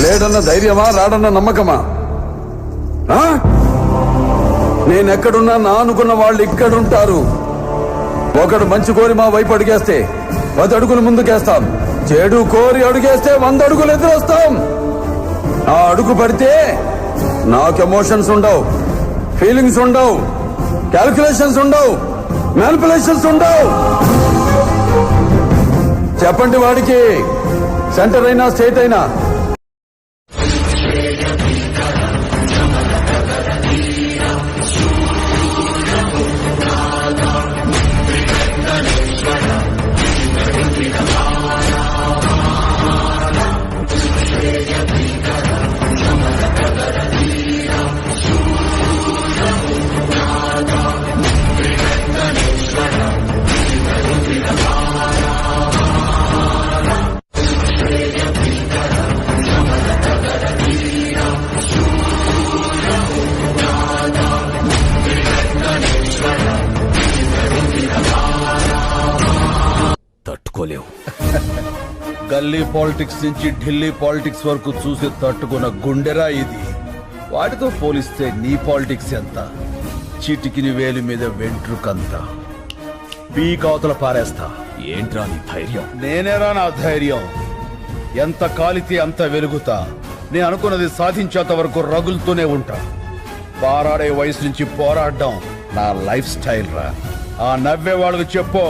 లేడన్న ధైర్యమా రాడన్న నమ్మకమా? నేనెక్కడున్నా నా అనుకున్న వాళ్ళు ఇక్కడుంటారు. ఒకడు మంచి కోరి మా వైపు అడిగేస్తే 10 అడుగులు ముందుకేస్తాం. చెడు కోరి అడుగేస్తే 100 అడుగులు ఎదురొస్తాం. ఆ అడుగు పడితే నాకు ఎమోషన్స్ ఉండవు, ఫీలింగ్స్ ఉండవు, క్యాల్కులేషన్స్ ఉండవు, మ్యానిపులేషన్స్ ఉండవు. చెప్పండి వాడికి, సెంటర్ అయినా స్టేట్ అయినా. తట్టుకోలేవు. గల్లీ పాలిటిక్స్ నుంచి ఢిల్లీ పాలిటిక్స్ వరకు చూసి తట్టుకున్న గుండెరా ఇది. వాటితో పోలిస్తే నీ పాలిటిక్స్ ఎంత? చిటికిని వేలి మీద వెంట్రుకంత పీకావతల పారేస్తా. ఏంట్రా నీ ధైర్యం? నేనేరా నా ధైర్యం. ఎంత కాలితే అంత వెలుగుతా. నేను అనుకున్నది సాధించేంత వరకు రగులుతూనే ఉంటా. పారాడే వయసు నుంచి పోరాడడం నా లైఫ్ స్టైల్ రా. ఆ నవ్వే వాళ్ళకి చెప్పు,